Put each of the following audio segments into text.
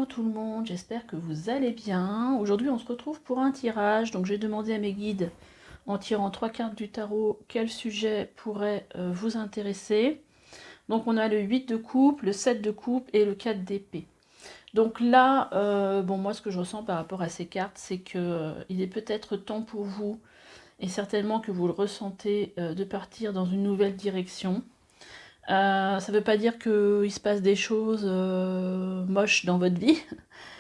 tout le monde, j'espère que vous allez bien. Aujourd'hui on se retrouve pour un tirage, donc j'ai demandé à mes guides, en tirant 3 cartes du tarot, quel sujet pourrait vous intéresser. Donc on a le 8 de coupe, le 7 de coupe et le 4 d'épée. Donc là, bon moi ce que je ressens par rapport à ces cartes, c'est que il est peut-être temps pour vous, et certainement que vous le ressentez, de partir dans une nouvelle direction. Ça ne veut pas dire qu'il se passe des choses moches dans votre vie.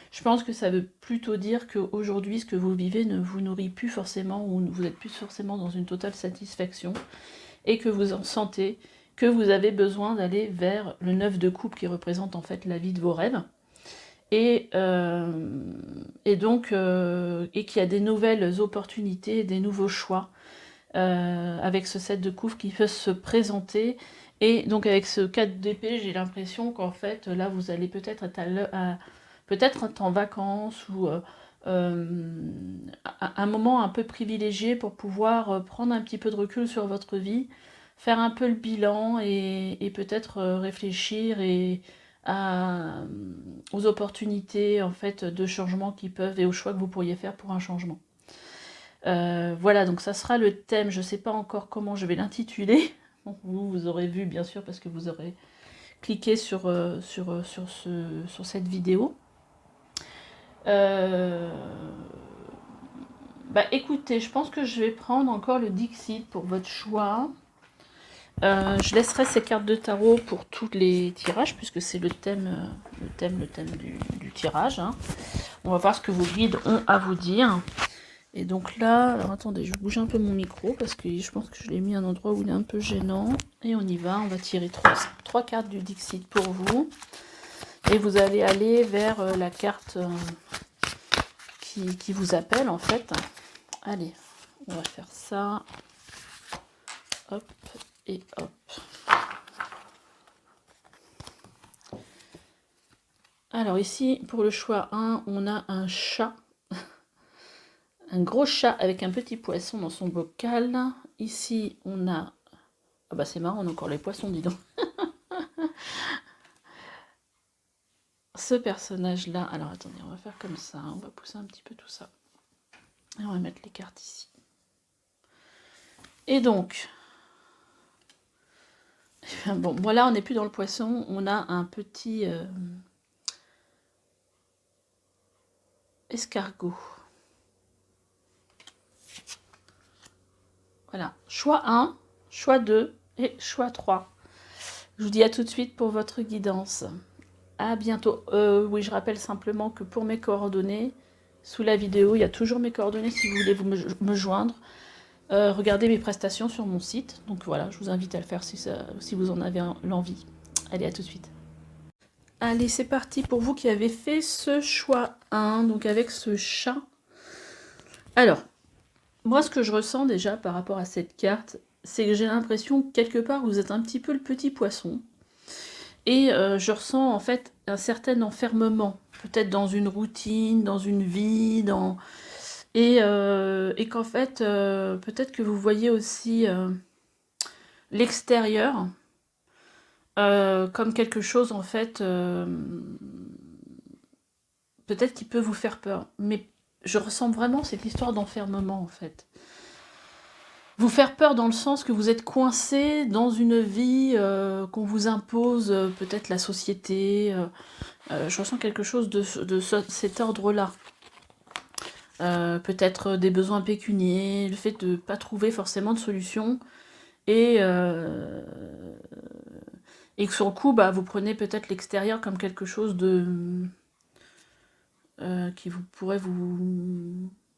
Je pense que ça veut plutôt dire qu'aujourd'hui, ce que vous vivez ne vous nourrit plus forcément, ou vous n'êtes plus forcément dans une totale satisfaction, et que vous en sentez que vous avez besoin d'aller vers le 9 de coupe qui représente en fait la vie de vos rêves. Et donc, qu'il y a des nouvelles opportunités, des nouveaux choix avec ce 7 de coupe qui peut se présenter. Et donc avec ce 4 d'épée, j'ai l'impression qu'en fait, là, vous allez peut-être être en vacances ou un moment un peu privilégié pour pouvoir prendre un petit peu de recul sur votre vie, faire un peu le bilan et peut-être réfléchir aux opportunités en fait de changement qui peuvent et aux choix que vous pourriez faire pour un changement. Voilà, donc ça sera le thème. Je ne sais pas encore comment je vais l'intituler. Vous aurez vu bien sûr parce que vous aurez cliqué sur cette vidéo. Écoutez, je pense que je vais prendre encore le Dixit pour votre choix. Je laisserai ces cartes de tarot pour tous les tirages puisque c'est le thème du tirage. Hein. On va voir ce que vos guides ont à vous dire. Et donc là, alors attendez, je bouge un peu mon micro parce que je pense que je l'ai mis à un endroit où il est un peu gênant. Et on y va, on va tirer 3 cartes du Dixit pour vous. Et vous allez aller vers la carte qui vous appelle en fait. Allez, on va faire ça. Hop et hop. Alors ici, pour le choix 1, on a un chat. Un gros chat avec un petit poisson dans son bocal. Ici, on a... Ah bah c'est marrant, on a encore les poissons, dis donc. Ce personnage-là... Alors attendez, on va faire comme ça. On va pousser un petit peu tout ça. Et on va mettre les cartes ici. Et donc... Bon, voilà, on n'est plus dans le poisson. On a un petit... escargot. Voilà, choix 1, choix 2 et choix 3. Je vous dis à tout de suite pour votre guidance. À bientôt. Oui, je rappelle simplement que pour mes coordonnées, sous la vidéo, il y a toujours mes coordonnées si vous voulez me joindre. Regardez mes prestations sur mon site. Donc voilà, je vous invite à le faire si vous en avez l'envie. Allez, à tout de suite. Allez, c'est parti pour vous qui avez fait ce choix 1, donc avec ce chat. Alors, moi, ce que je ressens déjà par rapport à cette carte, c'est que j'ai l'impression que quelque part, vous êtes un petit peu le petit poisson. Et je ressens en fait un certain enfermement, peut-être dans une routine, dans une vie, et qu'en fait, peut-être que vous voyez aussi l'extérieur comme quelque chose en fait, peut-être qui peut vous faire peur. Mais je ressens vraiment cette histoire d'enfermement en fait. Vous faire peur dans le sens que vous êtes coincé dans une vie qu'on vous impose, peut-être la société. Je ressens quelque chose de cet ordre-là. Peut-être des besoins pécuniaires, le fait de ne pas trouver forcément de solution. Et que sur le coup, vous prenez peut-être l'extérieur comme quelque chose de... qui pourrait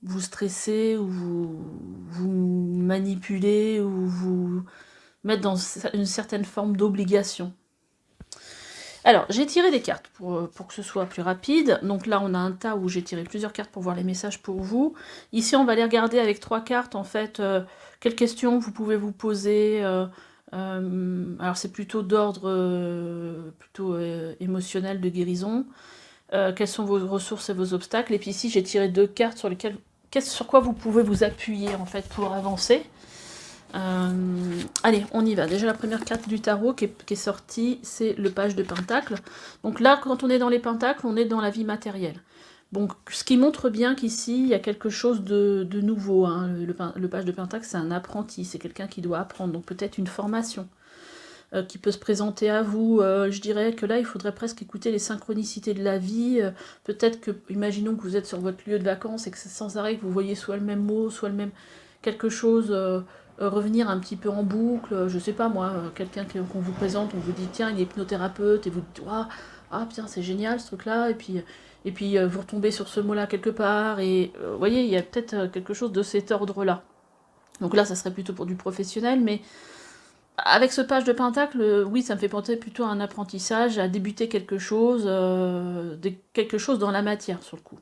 vous stresser ou vous manipuler ou vous mettre dans une certaine forme d'obligation. Alors, j'ai tiré des cartes pour que ce soit plus rapide. Donc là, on a un tas où j'ai tiré plusieurs cartes pour voir les messages pour vous. Ici, on va les regarder avec 3 cartes, en fait. Quelles questions vous pouvez vous poser alors, c'est plutôt d'ordre émotionnel, de guérison. Quelles sont vos ressources et vos obstacles. Et puis ici, j'ai tiré 2 cartes sur quoi vous pouvez vous appuyer, en fait, pour avancer. Allez, on y va. Déjà, la première carte du tarot qui est sortie, c'est le page de Pentacle. Donc là, quand on est dans les Pentacles, on est dans la vie matérielle. Donc, ce qui montre bien qu'ici, il y a quelque chose de nouveau. Hein. Le page de Pentacle, c'est un apprenti, c'est quelqu'un qui doit apprendre. Donc peut-être une formation qui peut se présenter à vous. Je dirais que là, il faudrait presque écouter les synchronicités de la vie. Peut-être que, imaginons que vous êtes sur votre lieu de vacances et que c'est sans arrêt que vous voyez soit le même mot, soit le même quelque chose revenir un petit peu en boucle. Je sais pas moi, quelqu'un qu'on vous présente, on vous dit tiens, il est hypnothérapeute, et vous dites ah putain, c'est génial ce truc-là, et puis vous retombez sur ce mot-là quelque part, et vous voyez, il y a peut-être quelque chose de cet ordre-là. Donc là, ça serait plutôt pour du professionnel, mais avec ce page de Pentacle, oui, ça me fait penser plutôt à un apprentissage, à débuter quelque chose dans la matière, sur le coup.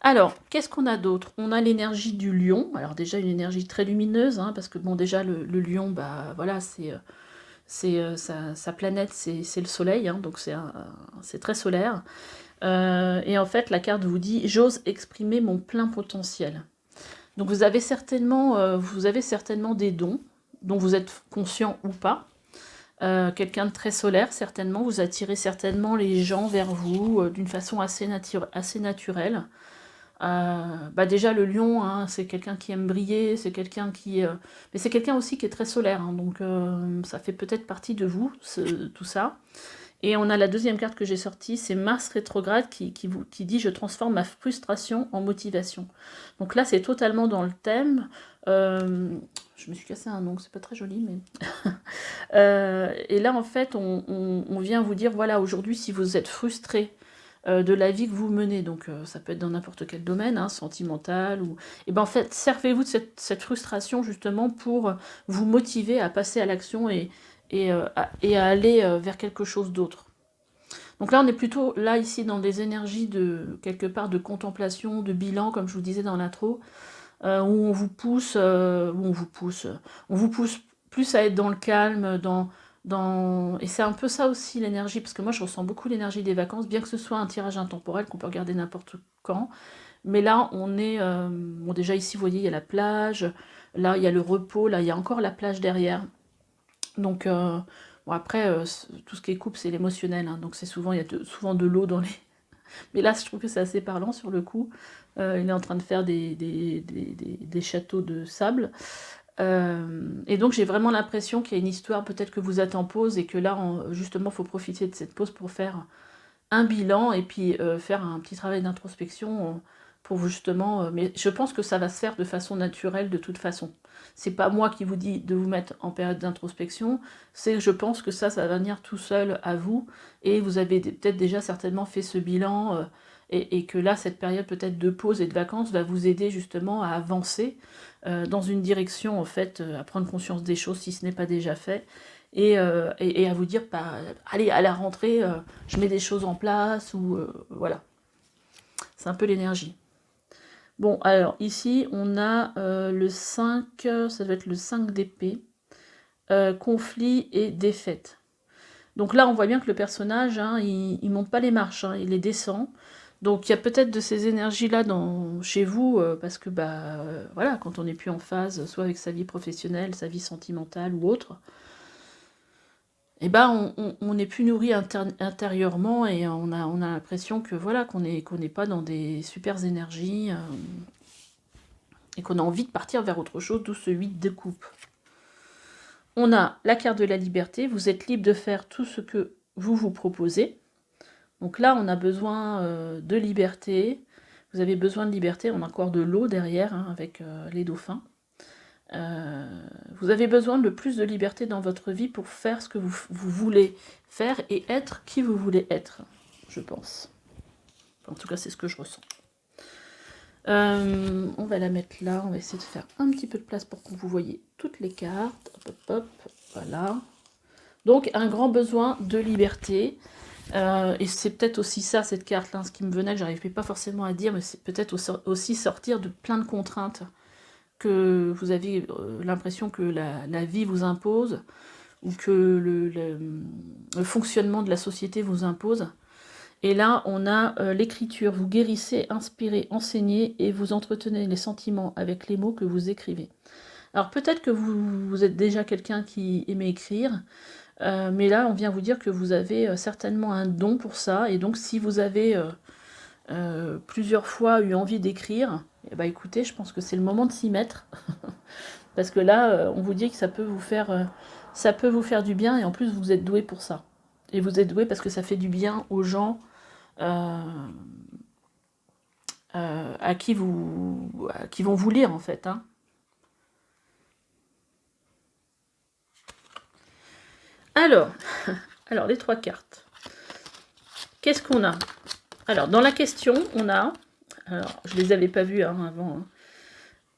Alors, qu'est-ce qu'on a d'autre? On a l'énergie du lion. Alors déjà, une énergie très lumineuse, hein, parce que bon, déjà, le lion, bah voilà, sa planète, c'est le soleil, hein, donc c'est très solaire. Et en fait, la carte vous dit « J'ose exprimer mon plein potentiel ». Donc vous avez certainement des dons dont vous êtes conscient ou pas. Quelqu'un de très solaire, certainement. Vous attirez certainement les gens vers vous d'une façon assez naturelle. Bah déjà, le lion, hein, c'est quelqu'un qui aime briller, c'est quelqu'un qui... mais c'est quelqu'un aussi qui est très solaire, hein, donc ça fait peut-être partie de vous, tout ça. Et on a la deuxième carte que j'ai sortie, c'est Mars rétrograde qui dit « Je transforme ma frustration en motivation ». Donc là, c'est totalement dans le thème. Je me suis cassé un ongle, c'est pas très joli, mais... et là, en fait, on vient vous dire, voilà, aujourd'hui, si vous êtes frustré de la vie que vous menez, donc ça peut être dans n'importe quel domaine, hein, sentimental, ou... Et ben en fait, servez-vous de cette frustration, justement, pour vous motiver à passer à l'action et à aller vers quelque chose d'autre. Donc là, on est plutôt, là, ici, dans des énergies de, quelque part, de contemplation, de bilan, comme je vous disais dans l'intro, où on vous pousse, on vous pousse plus à être dans le calme, et c'est un peu ça aussi l'énergie, parce que moi je ressens beaucoup l'énergie des vacances, bien que ce soit un tirage intemporel qu'on peut regarder n'importe quand, mais là on est, bon déjà ici vous voyez il y a la plage, là il y a le repos, là il y a encore la plage derrière, donc bon après tout ce qui est coupe c'est l'émotionnel, hein, donc c'est souvent, il y a souvent de l'eau dans les... Mais là je trouve que c'est assez parlant sur le coup, il est en train de faire des châteaux de sable, et donc j'ai vraiment l'impression qu'il y a une histoire peut-être que vous êtes en pause et que là justement il faut profiter de cette pause pour faire un bilan et puis faire un petit travail d'introspection pour justement... mais je pense que ça va se faire de façon naturelle de toute façon. C'est pas moi qui vous dis de vous mettre en période d'introspection, c'est que je pense que ça va venir tout seul à vous et vous avez peut-être déjà certainement fait ce bilan et que là cette période peut-être de pause et de vacances va vous aider justement à avancer dans une direction en fait, à prendre conscience des choses si ce n'est pas déjà fait. Et à vous dire, bah, allez, à la rentrée, je mets des choses en place, ou voilà. C'est un peu l'énergie. Bon, alors, ici, on a le 5, ça doit être le 5 d'épée, conflit et défaite. Donc là, on voit bien que le personnage, hein, il monte pas les marches, hein, il les descend. Donc il y a peut-être de ces énergies-là chez vous, parce que, bah, voilà, quand on n'est plus en phase, soit avec sa vie professionnelle, sa vie sentimentale ou autre, et ben on n'est plus nourri intérieurement et on a l'impression que voilà qu'on n'est pas dans des super énergies et qu'on a envie de partir vers autre chose, d'où ce 8 de coupe. On a la carte de la liberté, vous êtes libre de faire tout ce que vous vous proposez. Donc là on a besoin de liberté, vous avez besoin de liberté, on a encore de l'eau derrière, hein, avec les dauphins. Vous avez besoin de plus de liberté dans votre vie pour faire ce que vous voulez faire et être qui vous voulez être, je pense. En tout cas, c'est ce que je ressens. On va la mettre là, on va essayer de faire un petit peu de place pour que vous voyez toutes les cartes. Hop, hop, hop, voilà. Donc, un grand besoin de liberté. Et c'est peut-être aussi ça, cette carte-là, ce qui me venait, que j'arrivais pas forcément à dire, mais c'est peut-être aussi sortir de plein de contraintes que vous avez l'impression que la vie vous impose, ou que le fonctionnement de la société vous impose, Et là, on a l'écriture. Vous guérissez, inspirez, enseignez et vous entretenez les sentiments avec les mots que vous écrivez. Alors peut-être que vous êtes déjà quelqu'un qui aimait écrire, mais là, on vient vous dire que vous avez certainement un don pour ça. Et donc, si vous avez plusieurs fois eu envie d'écrire, eh ben, écoutez, je pense que c'est le moment de s'y mettre. Parce que là, on vous dit que ça peut vous faire du bien, et en plus, vous êtes doué pour ça. Et vous êtes doué parce que ça fait du bien aux gens à qui vont vous lire, en fait. Hein. Alors, les 3 cartes. Qu'est-ce qu'on a? Alors, dans la question, on a... Alors, je les avais pas vues avant. Hein.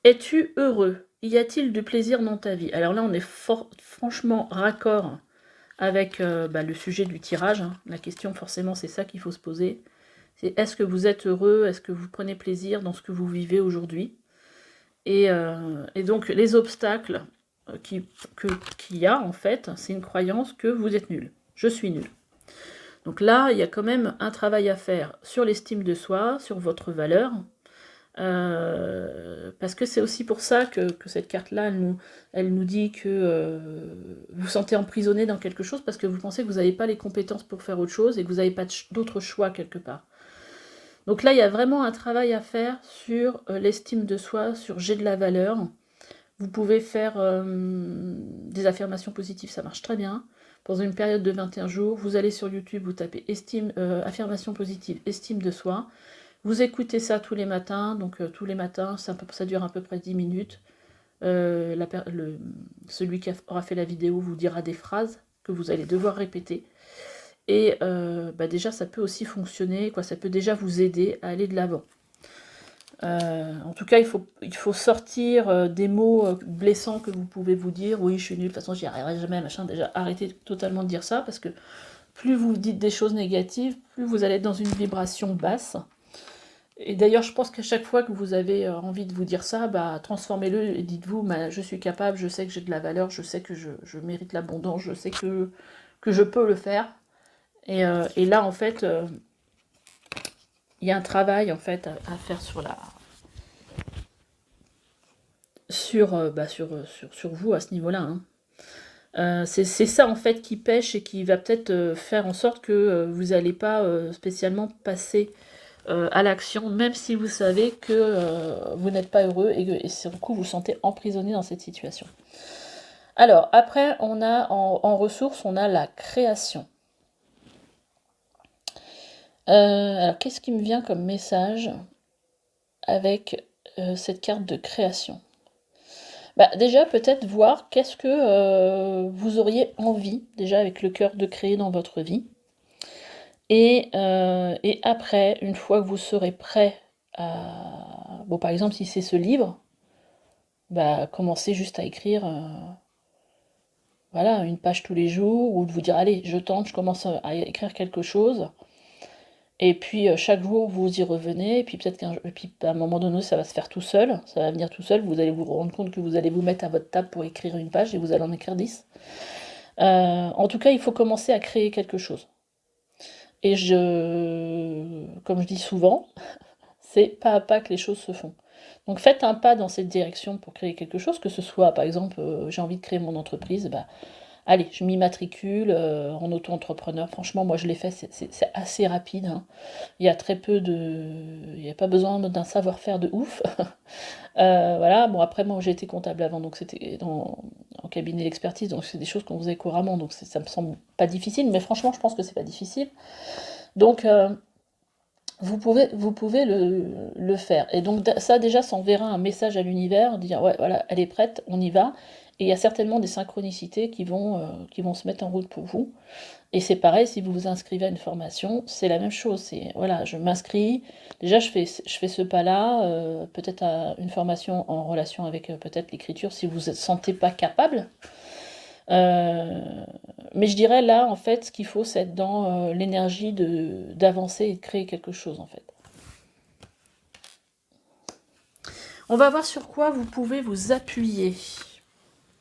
Es-tu heureux? Y a-t-il du plaisir dans ta vie? Alors là, on est franchement raccord avec le sujet du tirage. Hein. La question, forcément, c'est ça qu'il faut se poser. C'est est-ce que vous êtes heureux? Est-ce que vous prenez plaisir dans ce que vous vivez aujourd'hui? Et donc, les obstacles qu'il y a, en fait, c'est une croyance que vous êtes nul. Je suis nul. Donc là, il y a quand même un travail à faire sur l'estime de soi, sur votre valeur, parce que c'est aussi pour ça que cette carte-là, elle nous dit que vous vous sentez emprisonné dans quelque chose, parce que vous pensez que vous n'avez pas les compétences pour faire autre chose, et que vous n'avez pas d'autre choix quelque part. Donc là, il y a vraiment un travail à faire sur l'estime de soi, sur j'ai de la valeur. Vous pouvez faire des affirmations positives, ça marche très bien. Pendant une période de 21 jours, vous allez sur YouTube, vous tapez affirmation positive, estime de soi. Vous écoutez ça tous les matins, donc tous les matins, ça dure à peu près 10 minutes. Celui qui aura fait la vidéo vous dira des phrases que vous allez devoir répéter. Et déjà, ça peut aussi fonctionner, ça peut déjà vous aider à aller de l'avant. En tout cas, il faut sortir des mots blessants que vous pouvez vous dire. Oui, je suis nulle, de toute façon, j'y arriverai jamais, machin. Déjà, arrêtez totalement de dire ça, parce que plus vous dites des choses négatives, plus vous allez être dans une vibration basse. Et d'ailleurs, je pense qu'à chaque fois que vous avez envie de vous dire ça, transformez-le et dites-vous, je suis capable, je sais que j'ai de la valeur, je sais que je mérite l'abondance, je sais que je peux le faire. Et là, en fait, il y a un travail en fait à faire sur vous à ce niveau-là. Hein. C'est ça en fait qui pêche et qui va peut-être faire en sorte que vous n'allez pas spécialement passer à l'action, même si vous savez que vous n'êtes pas heureux et sur le coup vous vous sentez emprisonné dans cette situation. Alors après, on a en ressources, on a la création. Alors qu'est-ce qui me vient comme message avec cette carte de création? Déjà, peut-être voir qu'est-ce que vous auriez envie, déjà avec le cœur, de créer dans votre vie. Et après, une fois que vous serez prêt à... Bon, par exemple, si c'est ce livre, commencez juste à écrire voilà, une page tous les jours, ou de vous dire, allez, je tente, je commence à écrire quelque chose. Et puis chaque jour vous y revenez, et puis peut-être qu'à un moment donné ça va se faire tout seul, ça va venir tout seul, vous allez vous rendre compte que vous allez vous mettre à votre table pour écrire une page et vous allez en écrire 10. En tout cas, il faut commencer à créer quelque chose. Et comme je dis souvent, c'est pas à pas que les choses se font. Donc faites un pas dans cette direction pour créer quelque chose, que ce soit par exemple j'ai envie de créer mon entreprise, allez, je m'immatricule en auto-entrepreneur. Franchement, moi je l'ai fait, c'est assez rapide. Hein. Il y a très peu il n'y a pas besoin d'un savoir-faire de ouf. Voilà, bon après moi j'ai été comptable avant, donc c'était en cabinet d'expertise, donc c'est des choses qu'on faisait couramment, donc ça me semble pas difficile, mais franchement je pense que c'est pas difficile. Donc vous pouvez le faire. Et donc ça déjà, ça enverra un message à l'univers, dire ouais voilà, elle est prête, on y va. Et il y a certainement des synchronicités qui vont se mettre en route pour vous. Et c'est pareil, si vous vous inscrivez à une formation, c'est la même chose. C'est voilà, je m'inscris, déjà je fais ce pas-là, peut-être à une formation en relation avec peut-être l'écriture si vous ne vous sentez pas capable. Mais je dirais là, en fait, ce qu'il faut, c'est être dans l'énergie d'avancer et de créer quelque chose, en fait. On va voir sur quoi vous pouvez vous appuyer.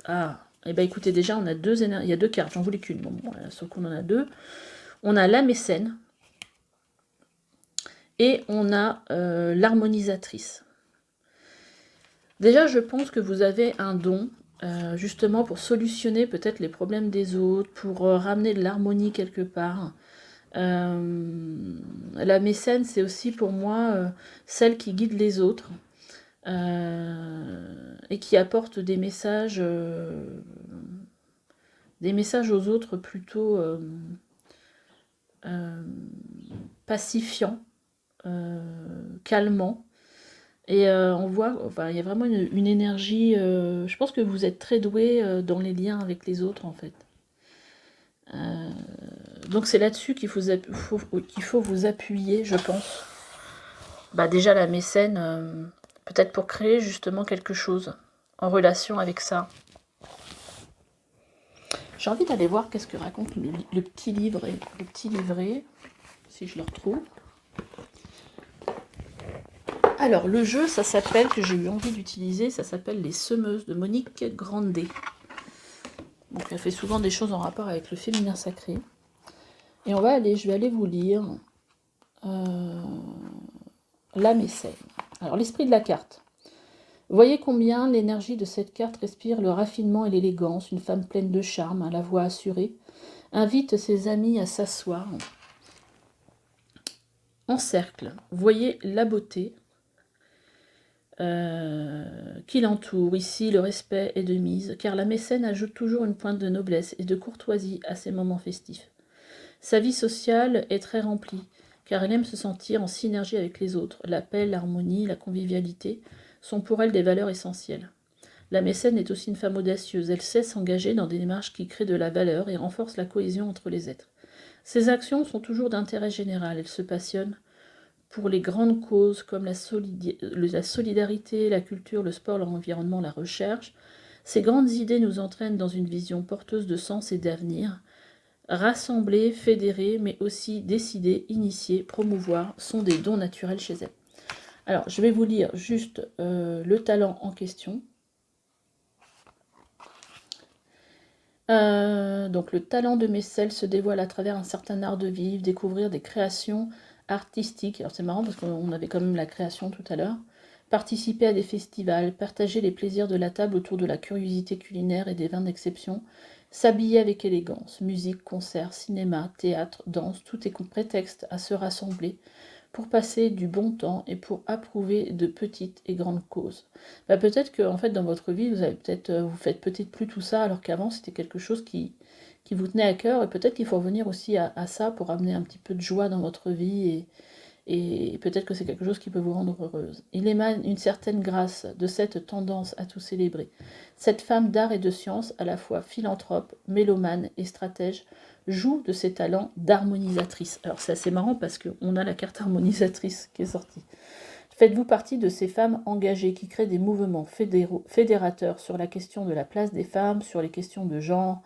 Ah, et bien écoutez, déjà, on a il y a 2 cartes, j'en voulais qu'une, bon, sauf qu'on en a 2. On a la mécène. Et on a l'harmonisatrice. Déjà, je pense que vous avez un don, justement, pour solutionner peut-être les problèmes des autres, pour ramener de l'harmonie quelque part. La mécène, c'est aussi pour moi celle qui guide les autres et qui apporte des messages aux autres plutôt pacifiants, calmants. Et on voit, enfin, il y a vraiment une énergie. Je pense que vous êtes très doué dans les liens avec les autres, en fait. Donc c'est là-dessus qu'il faut vous appuyer, je pense. Bah, déjà la mécène, peut-être pour créer justement quelque chose en relation avec ça. J'ai envie d'aller voir qu'est-ce que raconte le petit livret. Le petit livret, si je le retrouve. Alors, le jeu, ça s'appelle, que j'ai eu envie d'utiliser, ça s'appelle Les Semeuses de Monique Grandet. Donc, elle fait souvent des choses en rapport avec le féminin sacré. Et je vais aller vous lire la mécène. Alors, l'esprit de la carte. Voyez combien l'énergie de cette carte respire le raffinement et l'élégance. Une femme pleine de charme, à la voix assurée, invite ses amis à s'asseoir. En cercle, voyez la beauté qui l'entoure. Ici, le respect est de mise, car la mécène ajoute toujours une pointe de noblesse et de courtoisie à ses moments festifs. Sa vie sociale est très remplie, car elle aime se sentir en synergie avec les autres. La paix, l'harmonie, la convivialité sont pour elle des valeurs essentielles. La mécène est aussi une femme audacieuse. Elle sait s'engager dans des démarches qui créent de la valeur et renforcent la cohésion entre les êtres. Ses actions sont toujours d'intérêt général. Elle se passionne pour les grandes causes comme la solidarité, la culture, le sport, l'environnement, la recherche. Ces grandes idées nous entraînent dans une vision porteuse de sens et d'avenir. Rassembler, fédérer, mais aussi décider, initier, promouvoir sont des dons naturels chez elle. Alors, je vais vous lire juste le talent en question. Donc, le talent de Mécène se dévoile à travers un certain art de vivre, découvrir des créations artistique. Alors c'est marrant parce qu'on avait quand même la création tout à l'heure. Participer à des festivals, partager les plaisirs de la table autour de la curiosité culinaire et des vins d'exception, s'habiller avec élégance, musique, concerts, cinéma, théâtre, danse, tout est prétexte à se rassembler pour passer du bon temps et pour approuver de petites et grandes causes. Bah, peut-être que en fait dans votre vie vous faites peut-être plus tout ça alors qu'avant c'était quelque chose qui vous tenait à cœur, et peut-être qu'il faut revenir aussi à ça pour amener un petit peu de joie dans votre vie, et peut-être que c'est quelque chose qui peut vous rendre heureuse. Il émane une certaine grâce de cette tendance à tout célébrer. Cette femme d'art et de science, à la fois philanthrope, mélomane et stratège, joue de ses talents d'harmonisatrice. Alors c'est assez marrant parce qu'on a la carte harmonisatrice qui est sortie. Faites-vous partie de ces femmes engagées qui créent des mouvements fédérateurs sur la question de la place des femmes, sur les questions de genre,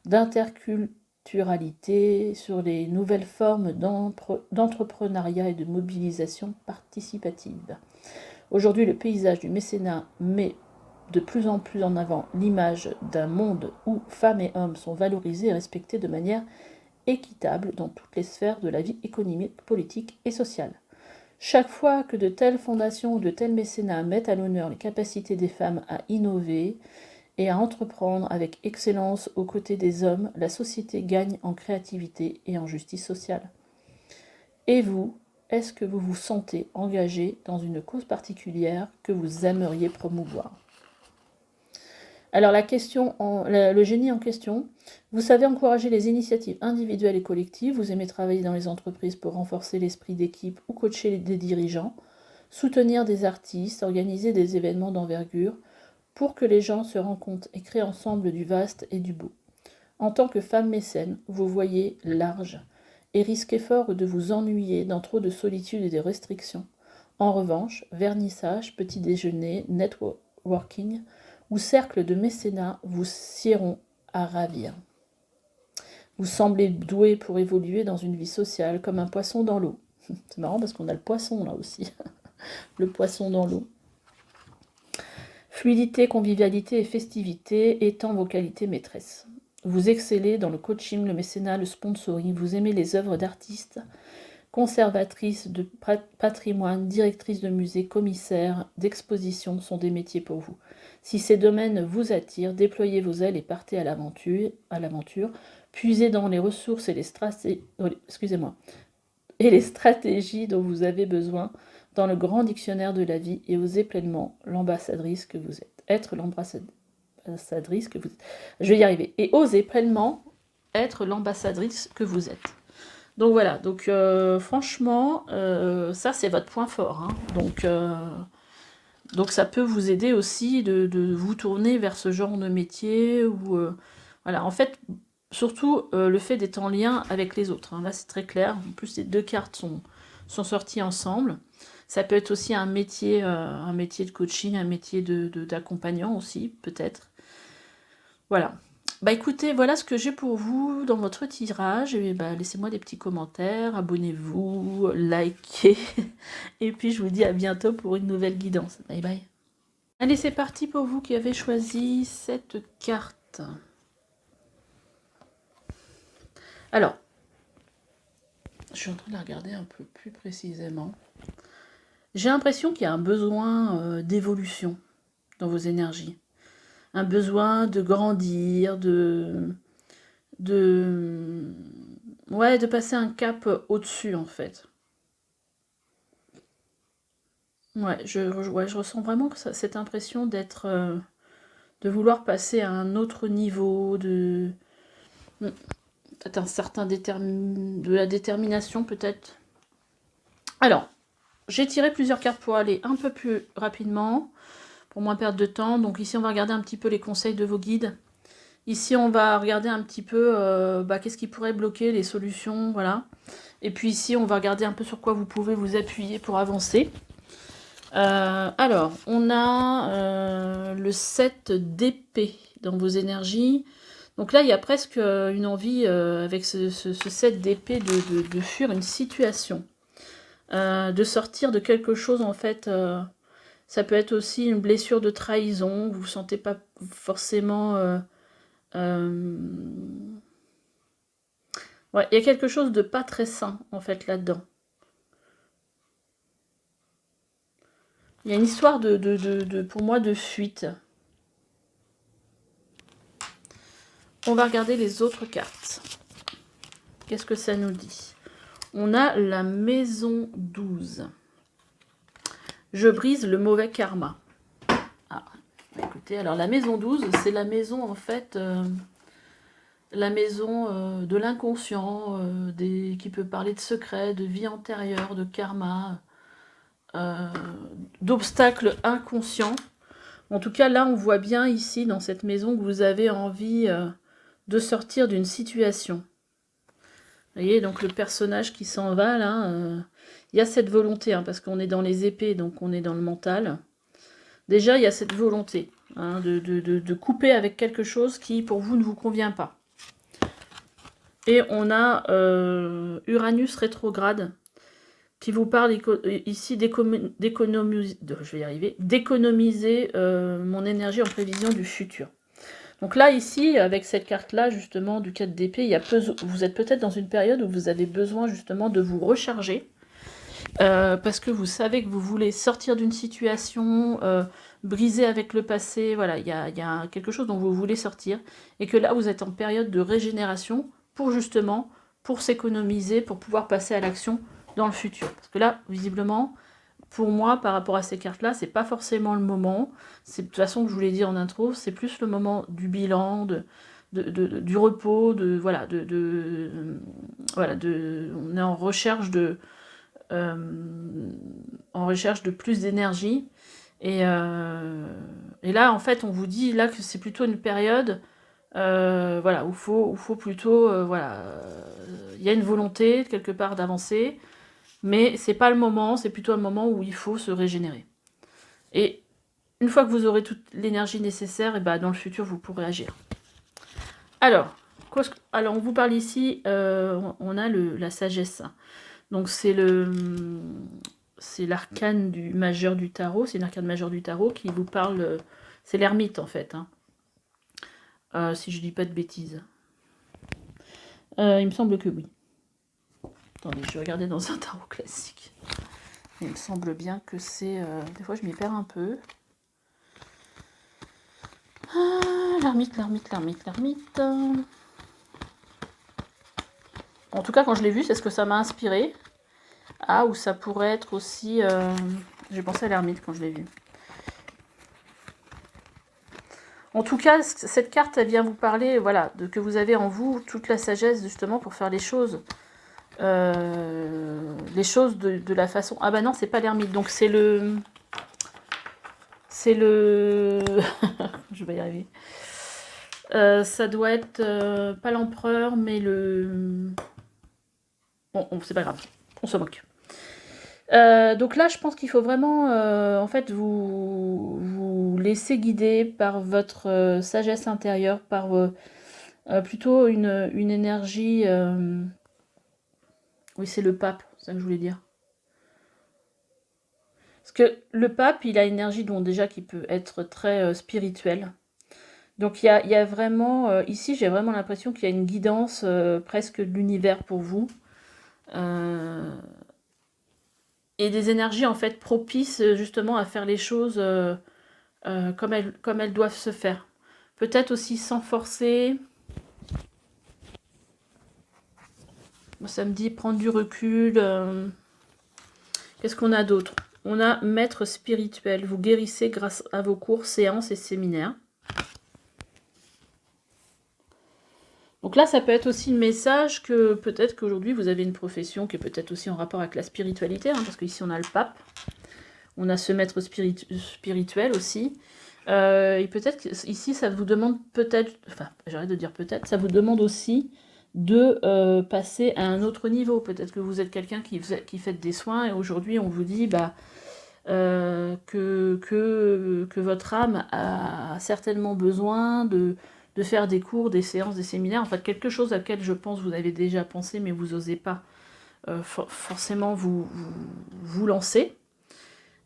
d'interculturalité, sur les nouvelles formes d'entrepreneuriat et de mobilisation participative. Aujourd'hui, le paysage du mécénat met de plus en plus en avant l'image d'un monde où femmes et hommes sont valorisés et respectés de manière équitable dans toutes les sphères de la vie économique, politique et sociale. Chaque fois que de telles fondations ou de tels mécénats mettent à l'honneur les capacités des femmes à innover et à entreprendre avec excellence aux côtés des hommes, la société gagne en créativité et en justice sociale. Et vous, est-ce que vous vous sentez engagé dans une cause particulière que vous aimeriez promouvoir ? Alors le génie en question, vous savez encourager les initiatives individuelles et collectives, vous aimez travailler dans les entreprises pour renforcer l'esprit d'équipe ou coacher des dirigeants, soutenir des artistes, organiser des événements d'envergure, pour que les gens se rencontrent et créent ensemble du vaste et du beau. En tant que femme mécène, vous voyez large et risquez fort de vous ennuyer dans trop de solitude et de restrictions. En revanche, vernissage, petit déjeuner, networking ou cercle de mécénat vous siéront à ravir. Vous semblez doué pour évoluer dans une vie sociale comme un poisson dans l'eau. C'est marrant parce qu'on a le poisson là aussi. Le poisson dans l'eau. Fluidité, convivialité et festivité étant vos qualités maîtresses. Vous excellez dans le coaching, le mécénat, le sponsoring, vous aimez les œuvres d'artistes conservatrice de patrimoine, directrice de musée, commissaire d'exposition sont des métiers pour vous. Si ces domaines vous attirent, déployez vos ailes et partez à l'aventure, puisez dans les ressources et les stratégies dont vous avez besoin dans le grand dictionnaire de la vie et osez pleinement l'ambassadrice que vous êtes. Être l'ambassadrice que vous êtes. Je vais y arriver. Et osez pleinement être l'ambassadrice que vous êtes. Donc voilà, donc franchement, ça c'est votre point fort. Hein. Donc ça peut vous aider aussi de vous tourner vers ce genre de métier. Voilà, en fait, surtout le fait d'être en lien avec les autres. Hein. Là c'est très clair, en plus les deux cartes sont sorties ensemble. Ça peut être aussi un métier de coaching, un métier d'accompagnant aussi, peut-être. Voilà. Bah écoutez, voilà ce que j'ai pour vous dans votre tirage. Et bah, laissez-moi des petits commentaires, abonnez-vous, likez. Et puis je vous dis à bientôt pour une nouvelle guidance. Bye bye. Allez, c'est parti pour vous qui avez choisi cette carte. Alors, je suis en train de la regarder un peu plus précisément. J'ai l'impression qu'il y a un besoin d'évolution dans vos énergies. Un besoin de grandir, de passer un cap au-dessus, en fait. Ouais, je ressens vraiment que cette impression d'être... de vouloir passer à un autre niveau, peut-être un certain de la détermination, peut-être. Alors, j'ai tiré plusieurs cartes pour aller un peu plus rapidement, pour moins perdre de temps. Donc ici, on va regarder un petit peu les conseils de vos guides. Ici, on va regarder un petit peu qu'est-ce qui pourrait bloquer, les solutions, voilà. Et puis ici, on va regarder un peu sur quoi vous pouvez vous appuyer pour avancer. Alors, on a le 7 d'épée dans vos énergies. Donc là, il y a presque une envie, avec ce 7 d'épée, de fuir une situation. De sortir de quelque chose, en fait... ça peut être aussi une blessure de trahison. Vous ne vous sentez pas forcément... Ouais, il y a quelque chose de pas très sain, en fait, là-dedans. Il y a une histoire pour moi, de fuite. On va regarder les autres cartes. Qu'est-ce que ça nous dit? On a la maison 12. Je brise le mauvais karma. Ah, écoutez, alors la maison 12, c'est la maison, en fait... la maison de l'inconscient, qui peut parler de secrets, de vie antérieure, de karma, d'obstacles inconscients. En tout cas, là, on voit bien ici, dans cette maison, que vous avez envie de sortir d'une situation. Vous voyez, donc le personnage qui s'en va, là, il y a cette volonté, hein, parce qu'on est dans les épées, donc on est dans le mental. Déjà, il y a cette volonté hein, de couper avec quelque chose qui, pour vous, ne vous convient pas. Et on a Uranus rétrograde qui vous parle ici d'économiser mon énergie en prévision du futur. Donc là, ici, avec cette carte-là, justement, du 4 d'épée, vous êtes peut-être dans une période où vous avez besoin, justement, de vous recharger. Parce que vous savez que vous voulez sortir d'une situation, briser avec le passé. Voilà, il y a quelque chose dont vous voulez sortir. Et que là, vous êtes en période de régénération pour s'économiser, pour pouvoir passer à l'action dans le futur. Parce que là, visiblement, pour moi, par rapport à ces cartes-là, c'est pas forcément le moment. C'est de toute façon que je vous l'ai dit en intro, c'est plus le moment du bilan, du repos, on est en recherche de plus d'énergie. Et là, en fait, on vous dit là que c'est plutôt une période voilà, où faut plutôt, il y a une volonté quelque part d'avancer, mais c'est pas le moment, c'est plutôt un moment où il faut se régénérer. Et une fois que vous aurez toute l'énergie nécessaire, et ben dans le futur, vous pourrez agir. Alors, on vous parle ici, on a la sagesse. Donc c'est l'arcane du majeur du tarot, c'est une arcane majeure du tarot qui vous parle, c'est l'ermite en fait, hein. Si je dis pas de bêtises. Il me semble que oui. Attendez, je vais regarder dans un tarot classique. Il me semble bien que c'est... des fois, je m'y perds un peu. Ah, l'ermite. En tout cas, quand je l'ai vu, c'est ce que ça m'a inspiré. Ah, ou ça pourrait être aussi... j'ai pensé à l'ermite quand je l'ai vu. En tout cas, cette carte, elle vient vous parler, voilà, de que vous avez en vous toute la sagesse, justement, pour faire les choses. De la façon... Ah bah non, c'est pas l'ermite, donc c'est le... C'est le... je vais y arriver. Ça doit être pas l'empereur, mais le... Bon, c'est pas grave, on se moque. Donc là, je pense qu'il faut vraiment, en fait, vous laisser guider par votre sagesse intérieure, par plutôt une énergie... Oui, c'est le pape, c'est ça que je voulais dire. Parce que le pape, il a une énergie dont déjà qui peut être très spirituelle. Donc il y a vraiment, ici j'ai vraiment l'impression qu'il y a une guidance presque de l'univers pour vous. Et des énergies en fait propices justement à faire les choses comme elles doivent se faire. Peut-être aussi sans forcer. Ça me dit prendre du recul. Qu'est-ce qu'on a d'autre? On a maître spirituel. Vous guérissez grâce à vos cours, séances et séminaires. Donc là, ça peut être aussi le message que peut-être qu'aujourd'hui, vous avez une profession qui est peut-être aussi en rapport avec la spiritualité, hein, parce qu'ici, on a le pape, on a ce maître spirituel aussi. Et peut-être qu'ici, ça vous demande peut-être, enfin, j'arrête de dire peut-être, ça vous demande aussi de passer à un autre niveau. Peut-être que vous êtes quelqu'un qui fait des soins, et aujourd'hui, on vous dit bah, que votre âme a certainement besoin de faire des cours, des séances, des séminaires, en fait quelque chose à laquelle je pense vous avez déjà pensé mais vous n'osez pas forcément vous lancer.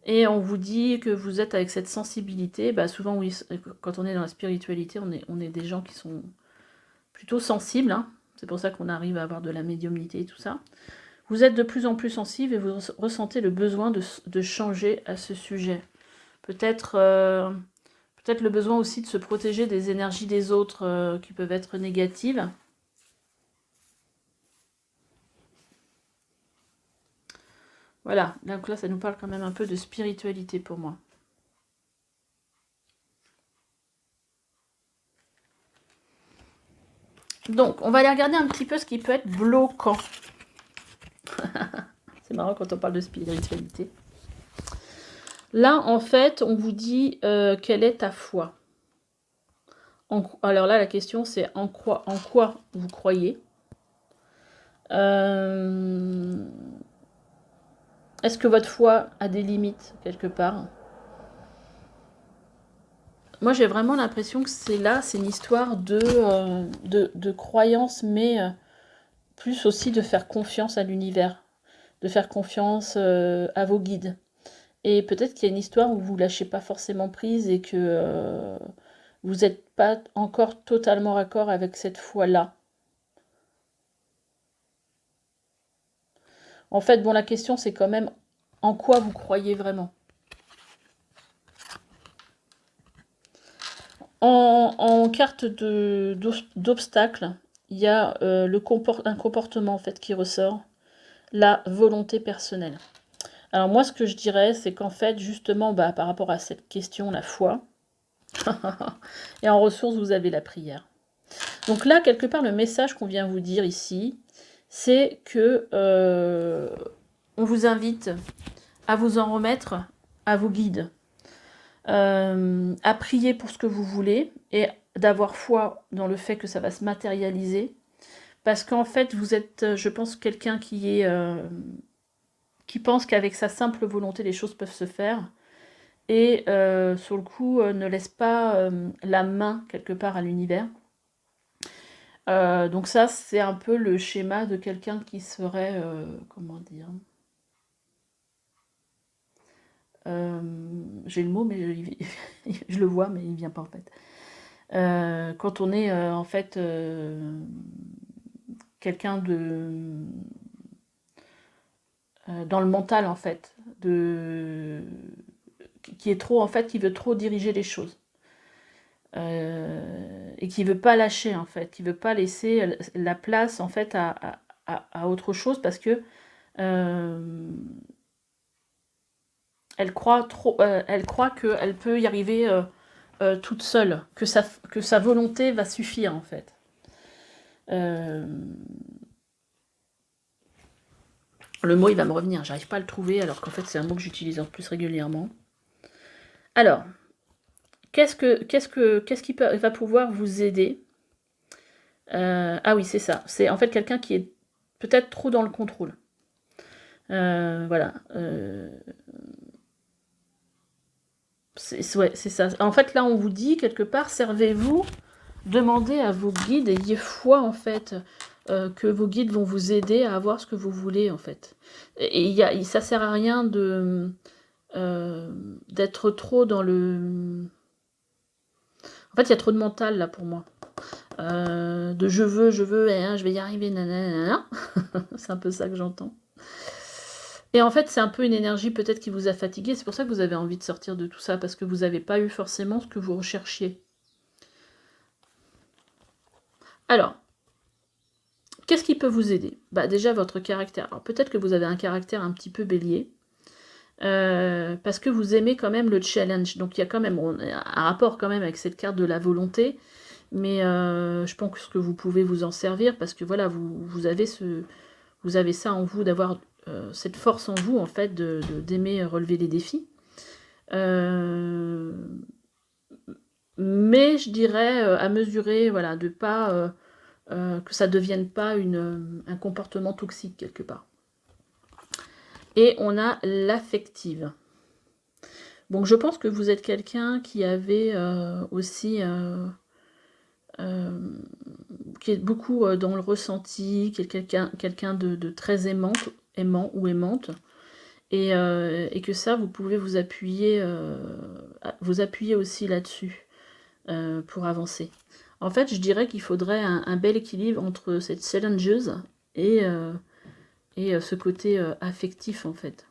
Et on vous dit que vous êtes avec cette sensibilité, bah souvent oui, quand on est dans la spiritualité, on est des gens qui sont plutôt sensibles, hein. C'est pour ça qu'on arrive à avoir de la médiumnité et tout ça. Vous êtes de plus en plus sensible et vous ressentez le besoin de changer à ce sujet. Peut-être le besoin aussi de se protéger des énergies des autres qui peuvent être négatives. Voilà, donc là ça nous parle quand même un peu de spiritualité pour moi. Donc, on va aller regarder un petit peu ce qui peut être bloquant. C'est marrant quand on parle de spiritualité. Là, en fait, on vous dit quelle est ta foi. Alors là, la question, c'est en quoi vous croyez. Est-ce que votre foi a des limites, quelque part? Moi, j'ai vraiment l'impression que c'est une histoire de croyance, mais plus aussi de faire confiance à l'univers, de faire confiance à vos guides. Et peut-être qu'il y a une histoire où vous ne lâchez pas forcément prise et que vous n'êtes pas encore totalement raccord avec cette foi-là. En fait, bon, la question, c'est quand même en quoi vous croyez vraiment. En carte d'obstacle, il y a un comportement en fait qui ressort, la volonté personnelle. Alors moi, ce que je dirais, c'est qu'en fait, justement, bah, par rapport à cette question, la foi, et en ressources, vous avez la prière. Donc là, quelque part, le message qu'on vient vous dire ici, c'est que on vous invite à vous en remettre à vos guides, à prier pour ce que vous voulez et d'avoir foi dans le fait que ça va se matérialiser. Parce qu'en fait, vous êtes, je pense, quelqu'un qui pense qu'avec sa simple volonté, les choses peuvent se faire. Et sur le coup, ne laisse pas la main quelque part à l'univers. Donc ça, c'est un peu le schéma de quelqu'un qui serait, comment dire, j'ai le mot, mais je le vois, mais il ne vient pas en fait. Quand on est en fait quelqu'un dans le mental, en fait, qui est trop, en fait, qui veut trop diriger les choses. Et qui veut pas lâcher, en fait, qui veut pas laisser la place, en fait, à autre chose, parce que elle croit qu'elle peut y arriver toute seule, que sa volonté va suffire, en fait. Le mot, il va me revenir, j'arrive pas à le trouver, alors qu'en fait, c'est un mot que j'utilise en plus régulièrement. Alors, qu'est-ce qui va pouvoir vous aider? Ah oui, c'est ça. C'est en fait quelqu'un qui est peut-être trop dans le contrôle. Voilà. Ouais, c'est ça. En fait, là, on vous dit, quelque part, servez-vous, demandez à vos guides, ayez foi, en fait, que vos guides vont vous aider à avoir ce que vous voulez, en fait. Et ça sert à rien d'être trop dans le... En fait, il y a trop de mental, là, pour moi. De je veux, je vais y arriver, nanana. C'est un peu ça que j'entends. Et en fait, c'est un peu une énergie peut-être qui vous a fatigué. C'est pour ça que vous avez envie de sortir de tout ça, parce que vous n'avez pas eu forcément ce que vous recherchiez. Alors, qu'est-ce qui peut vous aider? Bah, déjà, votre caractère. Alors, peut-être que vous avez un caractère un petit peu bélier, parce que vous aimez quand même le challenge. Donc, il y a quand même un rapport quand même avec cette carte de la volonté, mais je pense que vous pouvez vous en servir, parce que voilà, vous avez ça en vous, d'avoir cette force en vous, en fait, d'aimer relever les défis. Mais je dirais à mesurer, voilà, de pas que ça ne devienne pas un comportement toxique quelque part. Et on a l'affective. Donc je pense que vous êtes quelqu'un qui avait aussi... qui est beaucoup dans le ressenti, qui est quelqu'un de très aimant ou aimante, et que ça, vous pouvez vous appuyer aussi là-dessus pour avancer. En fait, je dirais qu'il faudrait un bel équilibre entre cette challengeuse et ce côté affectif, en fait.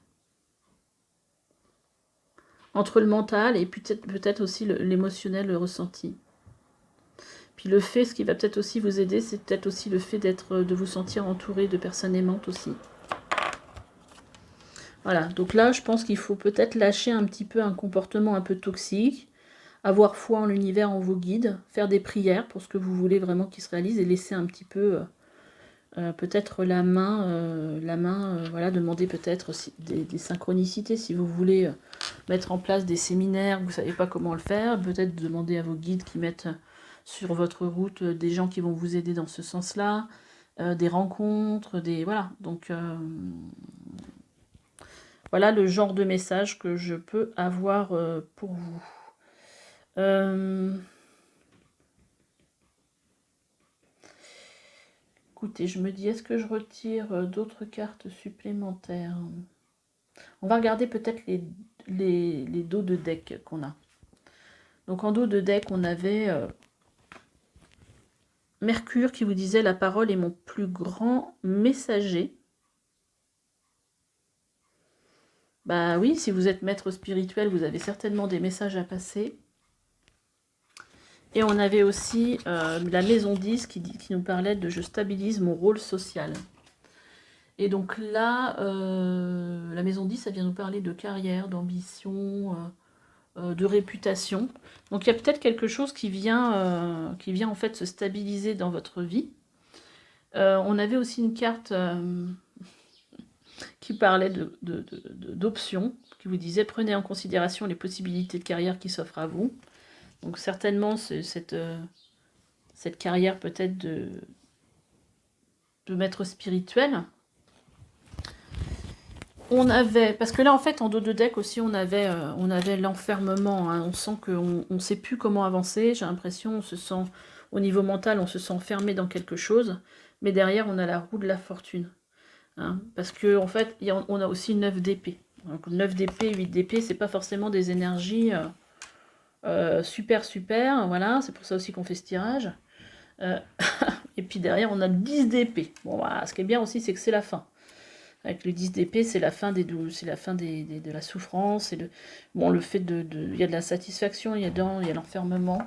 Entre le mental et peut-être aussi l'émotionnel, le ressenti. Puis le fait, ce qui va peut-être aussi vous aider, c'est peut-être aussi le fait de vous sentir entouré de personnes aimantes aussi. Voilà, donc là, je pense qu'il faut peut-être lâcher un petit peu un comportement un peu toxique, avoir foi en l'univers, en vos guides, faire des prières pour ce que vous voulez vraiment qu'il se réalise et laisser un petit peu peut-être la main, voilà, demander peut-être des synchronicités si vous voulez mettre en place des séminaires, vous ne savez pas comment le faire, peut-être demander à vos guides qui mettent sur votre route des gens qui vont vous aider dans ce sens-là, des rencontres, voilà, donc voilà le genre de message que je peux avoir pour vous. Écoutez, je me dis, est-ce que je retire d'autres cartes supplémentaires? On va regarder peut-être les dos de deck qu'on a. Donc en dos de deck, on avait Mercure qui vous disait « La parole est mon plus grand messager ». Bah oui, si vous êtes maître spirituel, vous avez certainement des messages à passer. Et on avait aussi la maison 10 qui nous parlait de « Je stabilise mon rôle social ». Et donc là, la maison 10, ça vient nous parler de carrière, d'ambition, de réputation. Donc il y a peut-être quelque chose qui vient en fait se stabiliser dans votre vie. On avait aussi une carte qui parlait d'options, qui vous disait « Prenez en considération les possibilités de carrière qui s'offrent à vous ». Donc certainement, cette carrière peut-être de maître spirituel. On avait, parce que là en fait en dos de deck aussi on avait l'enfermement, hein. On sent qu'on ne sait plus comment avancer, j'ai l'impression, on se sent, au niveau mental, on se sent fermé dans quelque chose, mais derrière on a la roue de la fortune. Hein, parce que en fait, on a aussi 9 d'épée. Donc 9 d'épée, 8 d'épée, c'est pas forcément des énergies super, voilà, c'est pour ça aussi qu'on fait ce tirage. Et puis derrière, on a 10 d'épée. Bon, voilà, ce qui est bien aussi, c'est que c'est la fin. Avec le 10 d'épée, c'est la fin c'est la fin de la souffrance, et le fait il y a de la satisfaction, il y a l'enfermement.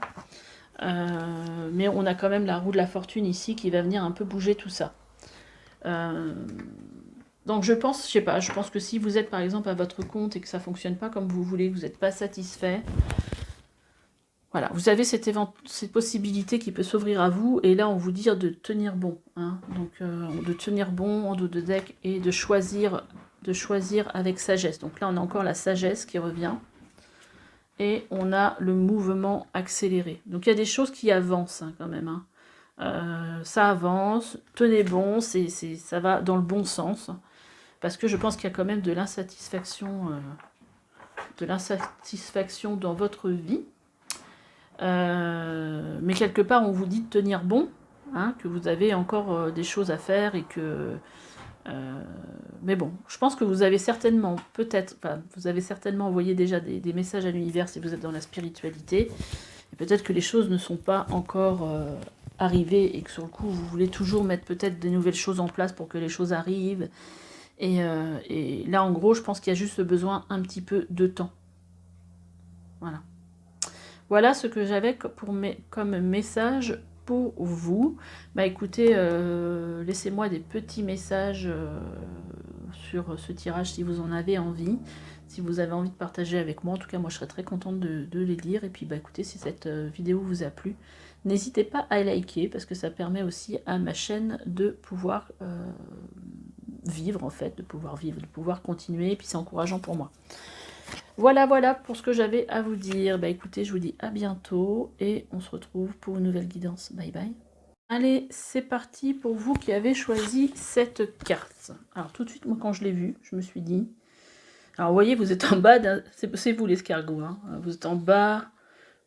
Mais on a quand même la roue de la fortune ici qui va venir un peu bouger tout ça. Donc je pense, je sais pas, je pense que si vous êtes par exemple à votre compte et que ça fonctionne pas comme vous voulez, que vous n'êtes pas satisfait, voilà, vous avez cette possibilité qui peut s'ouvrir à vous, et là on vous dit de tenir bon, hein, donc de tenir bon en dos de deck et de choisir avec sagesse. Donc là on a encore la sagesse qui revient, et on a le mouvement accéléré. Donc il y a des choses qui avancent hein, quand même, hein. Ça avance, tenez bon, ça va dans le bon sens, parce que je pense qu'il y a quand même de l'insatisfaction dans votre vie. Mais quelque part, on vous dit de tenir bon, hein, que vous avez encore des choses à faire et que... mais bon, je pense que vous avez certainement, vous avez certainement envoyé déjà des messages à l'univers si vous êtes dans la spiritualité. Et peut-être que les choses ne sont pas encore arrivées et que sur le coup, vous voulez toujours mettre peut-être des nouvelles choses en place pour que les choses arrivent. Et là, en gros, je pense qu'il y a juste besoin un petit peu de temps. Voilà. Voilà ce que j'avais comme message pour vous. Bah écoutez, laissez-moi des petits messages sur ce tirage si vous en avez envie. Si vous avez envie de partager avec moi, en tout cas moi je serais très contente de les lire. Et puis bah écoutez, si cette vidéo vous a plu, n'hésitez pas à liker parce que ça permet aussi à ma chaîne de pouvoir vivre en fait, de pouvoir continuer, et puis c'est encourageant pour moi. Voilà pour ce que j'avais à vous dire. Bah écoutez, je vous dis à bientôt et on se retrouve pour une nouvelle guidance. Bye bye. Allez, c'est parti pour vous qui avez choisi cette carte. Alors tout de suite, moi quand je l'ai vue, je me suis dit... Alors vous voyez, vous êtes en bas, c'est vous l'escargot, hein. Vous êtes en bas,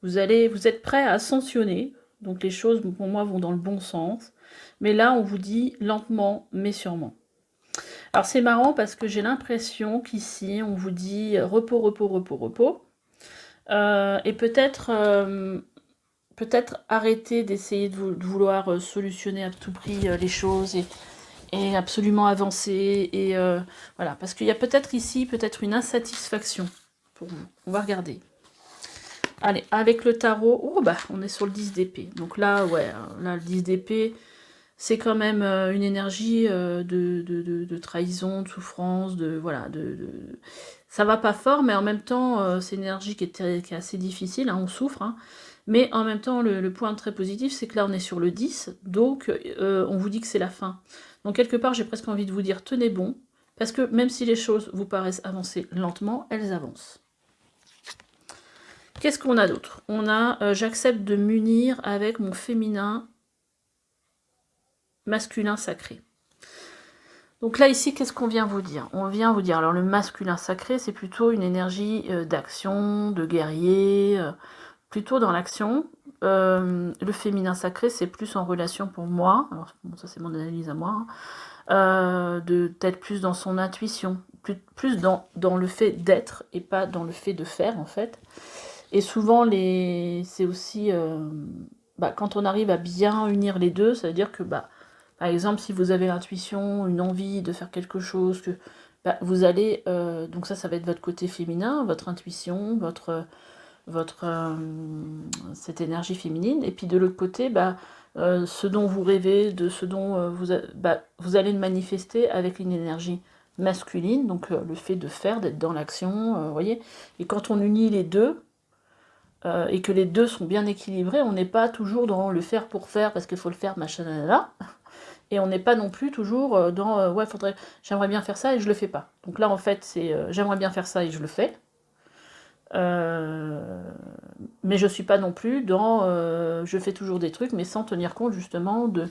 vous êtes prêt à ascensionner. Donc les choses pour moi vont dans le bon sens. Mais là, on vous dit lentement mais sûrement. Alors c'est marrant parce que j'ai l'impression qu'ici on vous dit repos, repos, repos, repos. Et peut-être arrêter d'essayer de vouloir solutionner à tout prix les choses et absolument avancer. Et voilà, parce qu'il y a peut-être ici une insatisfaction pour vous. On va regarder. Allez, avec le tarot, oh bah on est sur le 10 d'épée. Donc là, ouais, là le 10 d'épée... C'est quand même une énergie de trahison, de souffrance, ça va pas fort, mais en même temps, c'est une énergie qui est assez difficile, hein, on souffre, hein, mais en même temps, le point très positif, c'est que là, on est sur le 10, donc on vous dit que c'est la fin. Donc quelque part, j'ai presque envie de vous dire, tenez bon, parce que même si les choses vous paraissent avancer lentement, elles avancent. Qu'est-ce qu'on a d'autre? On a, j'accepte de m'unir avec mon féminin masculin sacré. Donc là, ici, qu'est-ce qu'on vient vous dire? On vient vous dire, alors le masculin sacré, c'est plutôt une énergie d'action, de guerrier, plutôt dans l'action. Le féminin sacré, c'est plus en relation pour moi, alors bon, ça c'est mon analyse à moi, hein, d'être plus dans son intuition, plus dans le fait d'être et pas dans le fait de faire, en fait. Et souvent, c'est aussi, quand on arrive à bien unir les deux, ça veut dire que, par exemple, si vous avez l'intuition, une envie de faire quelque chose, vous allez... donc ça va être votre côté féminin, votre intuition, cette énergie féminine. Et puis de l'autre côté, ce dont vous rêvez, de ce dont vous allez le manifester avec une énergie masculine, donc le fait de faire, d'être dans l'action, vous voyez. Et quand on unit les deux, et que les deux sont bien équilibrés, on n'est pas toujours dans le faire pour faire, parce qu'il faut le faire, machin, là. Et on n'est pas non plus toujours dans ouais, j'aimerais bien faire ça et je le fais pas. Donc là, en fait, c'est j'aimerais bien faire ça et je le fais. Mais je suis pas non plus dans je fais toujours des trucs, mais sans tenir compte justement de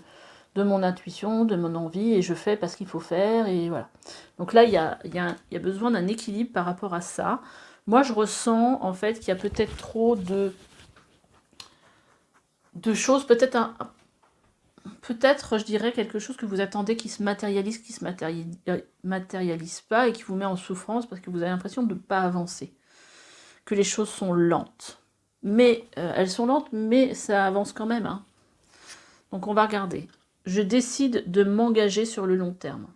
mon intuition, de mon envie, et je fais parce qu'il faut faire, et voilà. Donc là, il y a besoin d'un équilibre par rapport à ça. Moi, je ressens en fait qu'il y a peut-être trop de choses, peut-être je dirais quelque chose que vous attendez qui se matérialise, qui se matérialise pas et qui vous met en souffrance parce que vous avez l'impression de ne pas avancer. Que les choses sont lentes. Mais elles sont lentes, mais ça avance quand même, hein. Donc on va regarder. Je décide de m'engager sur le long terme.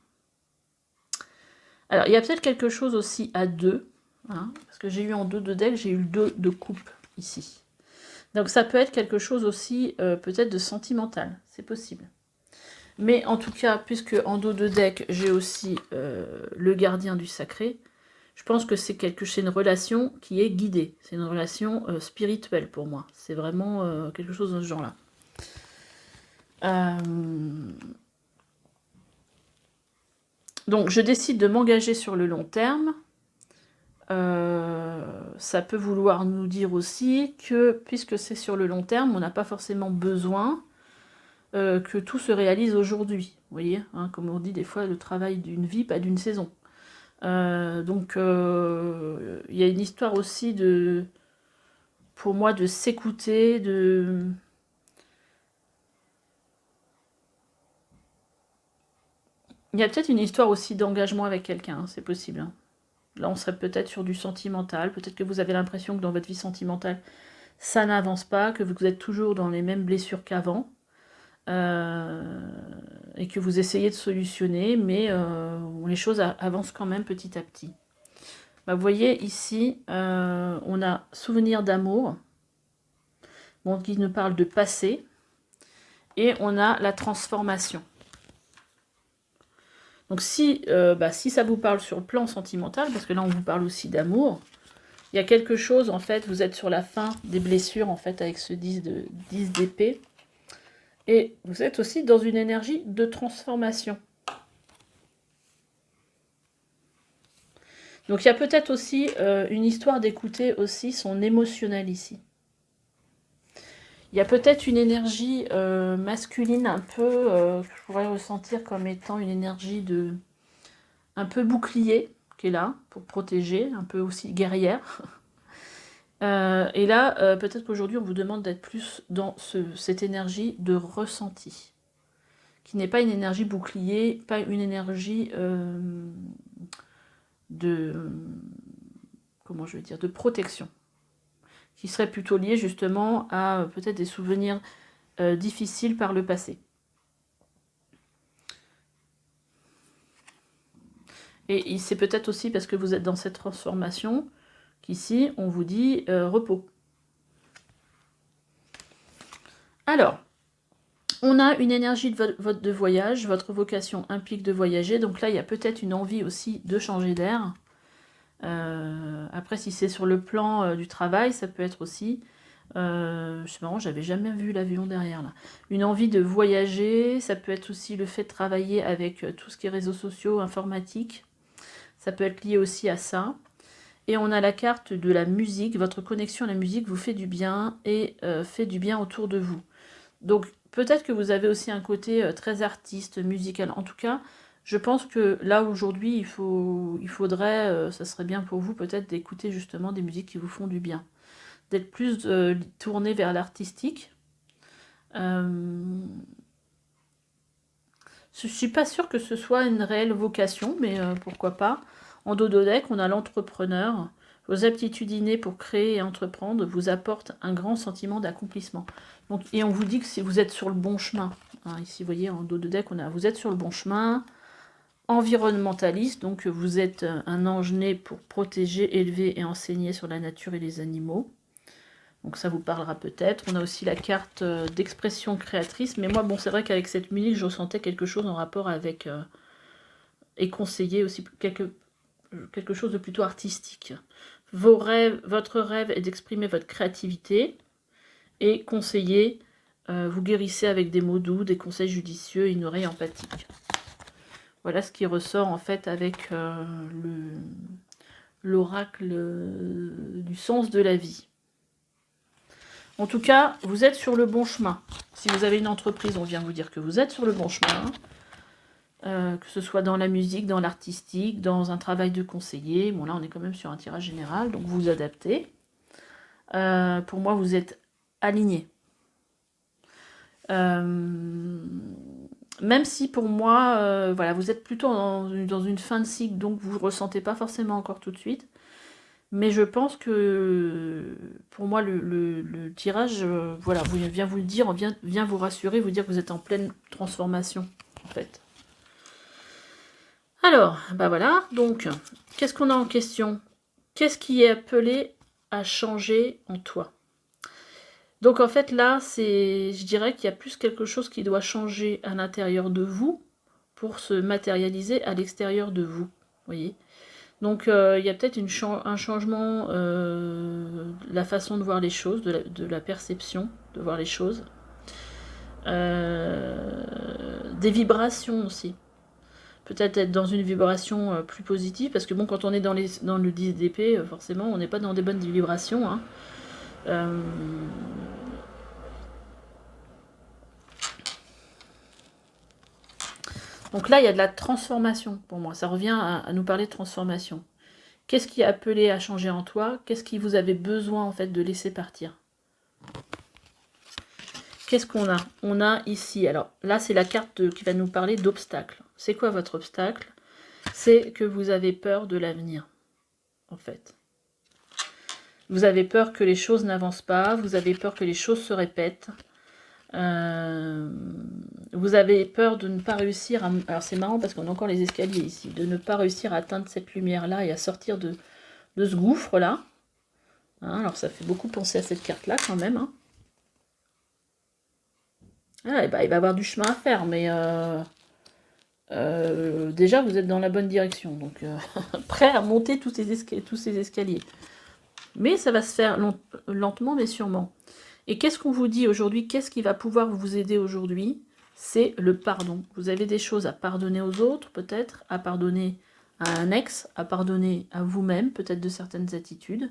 Alors, il y a peut-être quelque chose aussi à deux, hein, parce que j'ai eu en dos de deck, j'ai eu le 2 de coupe ici. Donc ça peut être quelque chose aussi peut-être de sentimental, c'est possible. Mais en tout cas, puisque en dos de deck, j'ai aussi le gardien du sacré, je pense que c'est une relation qui est guidée. C'est une relation spirituelle pour moi. C'est vraiment quelque chose de ce genre-là. Donc je décide de m'engager sur le long terme. Ça peut vouloir nous dire aussi que, puisque c'est sur le long terme, on n'a pas forcément besoin que tout se réalise aujourd'hui. Vous voyez, hein, comme on dit des fois, le travail d'une vie, pas d'une saison. Donc, il y a une histoire aussi pour moi, de s'écouter, Il y a peut-être une histoire aussi d'engagement avec quelqu'un, hein, c'est possible. Hein. Là, on serait peut-être sur du sentimental. Peut-être que vous avez l'impression que dans votre vie sentimentale, ça n'avance pas, que vous êtes toujours dans les mêmes blessures qu'avant. Et que vous essayez de solutionner, mais les choses avancent quand même petit à petit. Bah, vous voyez ici, on a souvenir d'amour, bon, qui nous parle de passé, et on a la transformation. Donc si ça vous parle sur le plan sentimental, parce que là on vous parle aussi d'amour, il y a quelque chose, en fait, vous êtes sur la fin des blessures, en fait, avec ce 10 d'épée, et vous êtes aussi dans une énergie de transformation. Donc il y a peut-être aussi une histoire d'écouter aussi son émotionnel ici. Il y a peut-être une énergie masculine un peu, que je pourrais ressentir comme étant une énergie un peu bouclier, qui est là, pour protéger, un peu aussi guerrière. Et là, peut-être qu'aujourd'hui, on vous demande d'être plus dans cette énergie de ressenti, qui n'est pas une énergie bouclier, pas une énergie comment je vais dire, de protection, qui serait plutôt liée justement à peut-être des souvenirs difficiles par le passé. Et c'est peut-être aussi parce que vous êtes dans cette transformation qu'ici, on vous dit repos. Alors, on a une énergie de voyage, votre vocation implique de voyager, donc là, il y a peut-être une envie aussi de changer d'air. Après, si c'est sur le plan du travail, ça peut être aussi... c'est marrant, j'avais jamais vu l'avion derrière là. Une envie de voyager, ça peut être aussi le fait de travailler avec tout ce qui est réseaux sociaux, informatique. Ça peut être lié aussi à ça. Et on a la carte de la musique. Votre connexion à la musique vous fait du bien et fait du bien autour de vous. Donc peut-être que vous avez aussi un côté très artiste, musical. En tout cas, je pense que là aujourd'hui, il faudrait, ça serait bien pour vous peut-être d'écouter justement des musiques qui vous font du bien. D'être plus tourné vers l'artistique. Je ne suis pas sûre que ce soit une réelle vocation, mais pourquoi pas. En dos de deck, on a l'entrepreneur. Vos aptitudes innées pour créer et entreprendre vous apportent un grand sentiment d'accomplissement. Et on vous dit que si vous êtes sur le bon chemin. Hein, ici, vous voyez, en dos de deck, vous êtes sur le bon chemin. Environnementaliste, donc vous êtes un ange né pour protéger, élever et enseigner sur la nature et les animaux. Donc ça vous parlera peut-être. On a aussi la carte d'expression créatrice. Mais moi, bon, c'est vrai qu'avec cette musique, je ressentais quelque chose en rapport avec... et conseiller aussi quelque chose de plutôt artistique. Votre rêve est d'exprimer votre créativité. Et conseiller, vous guérissez avec des mots doux, des conseils judicieux et une oreille empathique. Voilà ce qui ressort en fait avec l'oracle du sens de la vie. En tout cas, vous êtes sur le bon chemin. Si vous avez une entreprise, on vient vous dire que vous êtes sur le bon chemin. Que ce soit dans la musique, dans l'artistique, dans un travail de conseiller. Bon, là, on est quand même sur un tirage général, donc vous adaptez. Pour moi, vous êtes aligné. Même si pour moi, voilà, vous êtes plutôt dans une fin de cycle, donc vous ne ressentez pas forcément encore tout de suite. Mais je pense que pour moi, le tirage, voilà, vient vous le dire, vient vous rassurer, vous dire que vous êtes en pleine transformation, en fait. Alors, bah voilà, donc, qu'est-ce qu'on a en question? Qu'est-ce qui est appelé à changer en toi? Donc en fait là, je dirais qu'il y a plus quelque chose qui doit changer à l'intérieur de vous pour se matérialiser à l'extérieur de vous, voyez. Donc il y a peut-être un changement de la façon de voir les choses, de la perception de voir les choses. Des vibrations aussi. Peut-être être dans une vibration plus positive, parce que bon, quand on est dans le 10 d'épée, forcément, on n'est pas dans des bonnes vibrations. Hein. Donc là, il y a de la transformation pour moi. Ça revient à nous parler de transformation. Qu'est-ce qui est appelé à changer en toi? Qu'est-ce qui vous avez besoin en fait de laisser partir? Qu'est-ce qu'on a? On a ici, alors là c'est la carte qui va nous parler d'obstacle. C'est quoi votre obstacle? C'est que vous avez peur de l'avenir, en fait. Vous avez peur que les choses n'avancent pas, vous avez peur que les choses se répètent. Vous avez peur de ne pas réussir à... Alors c'est marrant parce qu'on a encore les escaliers ici. De ne pas réussir à atteindre cette lumière-là et à sortir de ce gouffre-là. Hein, alors ça fait beaucoup penser à cette carte-là quand même. Hein. Ah, et bah, il va y avoir du chemin à faire, mais déjà vous êtes dans la bonne direction. Donc prêt à monter tous ces escaliers. Mais ça va se faire lentement mais sûrement. Et qu'est-ce qu'on vous dit aujourd'hui? Qu'est-ce qui va pouvoir vous aider aujourd'hui? C'est le pardon. Vous avez des choses à pardonner aux autres, peut-être, à pardonner à un ex, à pardonner à vous-même, peut-être de certaines attitudes.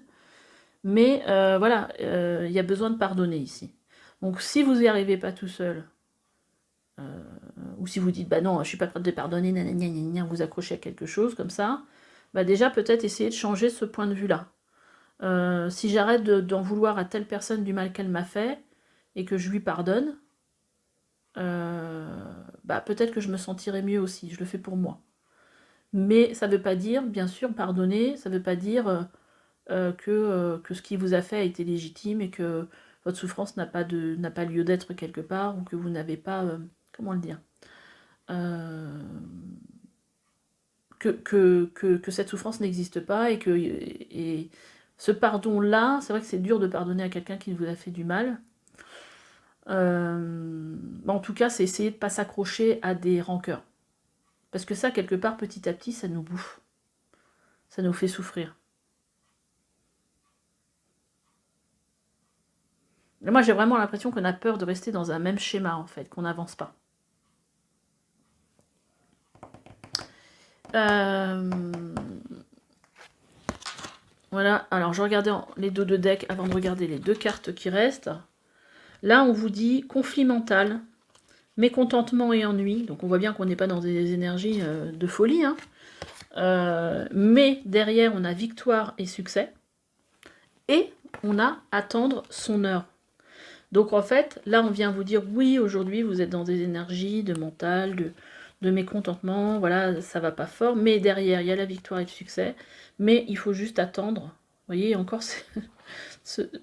Mais voilà, il y a besoin de pardonner ici. Donc si vous n'y arrivez pas tout seul, ou si vous dites, bah non, je suis pas prête de pardonner, nanana, vous accrochez à quelque chose comme ça, bah déjà peut-être essayer de changer ce point de vue-là. Si j'arrête d'en vouloir à telle personne du mal qu'elle m'a fait, et que je lui pardonne, bah peut-être que je me sentirai mieux aussi, je le fais pour moi. Mais ça ne veut pas dire, bien sûr, pardonner, ça ne veut pas dire que ce qui vous a fait a été légitime et que votre souffrance n'a pas lieu d'être quelque part, ou que vous n'avez pas, comment le dire, que cette souffrance n'existe pas, et ce pardon-là, c'est vrai que c'est dur de pardonner à quelqu'un qui vous a fait du mal. En tout cas, c'est essayer de ne pas s'accrocher à des rancœurs. Parce que ça, quelque part, petit à petit, ça nous bouffe. Ça nous fait souffrir. Et moi, j'ai vraiment l'impression qu'on a peur de rester dans un même schéma, en fait, qu'on n'avance pas. Voilà, alors je regardais les dos de deck avant de regarder les deux cartes qui restent. Là, on vous dit conflit mental, mécontentement et ennui. Donc on voit bien qu'on n'est pas dans des énergies de folie. Hein. Mais derrière, on a victoire et succès. Et on a attendre son heure. Donc en fait, là, on vient vous dire, oui, aujourd'hui, vous êtes dans des énergies de mental, de mécontentement, voilà, ça va pas fort. Mais derrière, il y a la victoire et le succès. Mais il faut juste attendre. Vous voyez, encore,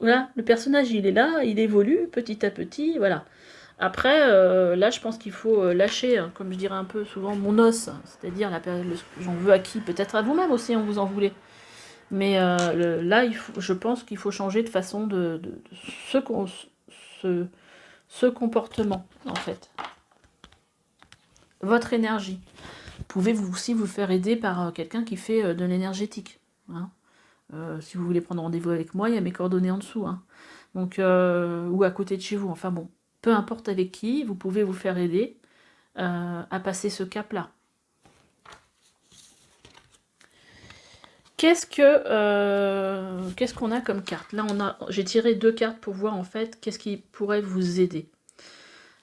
voilà, le personnage, il est là, il évolue petit à petit, voilà. Après, là, je pense qu'il faut lâcher, hein, comme je dirais un peu souvent, mon os, c'est-à-dire j'en veux à qui? Peut-être à vous-même aussi, on vous en voulez. Mais là, je pense qu'il faut changer de façon de ce comportement, en fait. Votre énergie. Vous pouvez aussi vous faire aider par quelqu'un qui fait de l'énergétique. Hein. Si vous voulez prendre rendez-vous avec moi, il y a mes coordonnées en dessous. Hein. Donc, ou à côté de chez vous. Enfin bon, peu importe avec qui, vous pouvez vous faire aider à passer ce cap-là. Qu'est-ce qu'on a comme carte? Là, j'ai tiré deux cartes pour voir en fait qu'est-ce qui pourrait vous aider.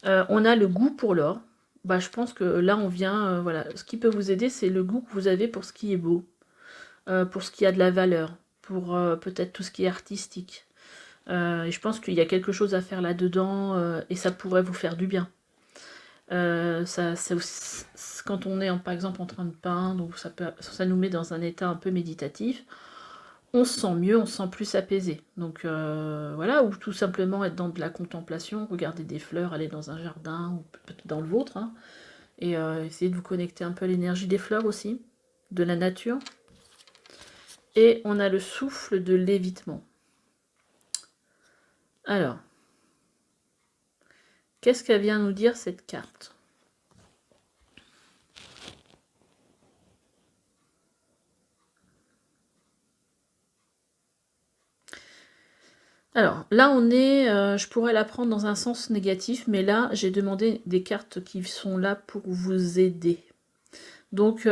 On a le goût pour l'or. Bah, je pense que là, on vient... voilà, ce qui peut vous aider, c'est le goût que vous avez pour ce qui est beau, pour ce qui a de la valeur, pour peut-être tout ce qui est artistique. Et je pense qu'il y a quelque chose à faire là-dedans et ça pourrait vous faire du bien. Quand on est par exemple en train de peindre, ça nous met dans un état un peu méditatif, on se sent mieux, on se sent plus apaisé. Donc voilà, ou tout simplement être dans de la contemplation, regarder des fleurs, aller dans un jardin, ou peut-être dans le vôtre, hein, Et essayez de vous connecter un peu à l'énergie des fleurs aussi, de la nature. Et on a le souffle de l'évitement. Alors, qu'est-ce qu'elle vient nous dire cette carte? Alors, là, on est... je pourrais la prendre dans un sens négatif, mais là, j'ai demandé des cartes qui sont là pour vous aider. Donc,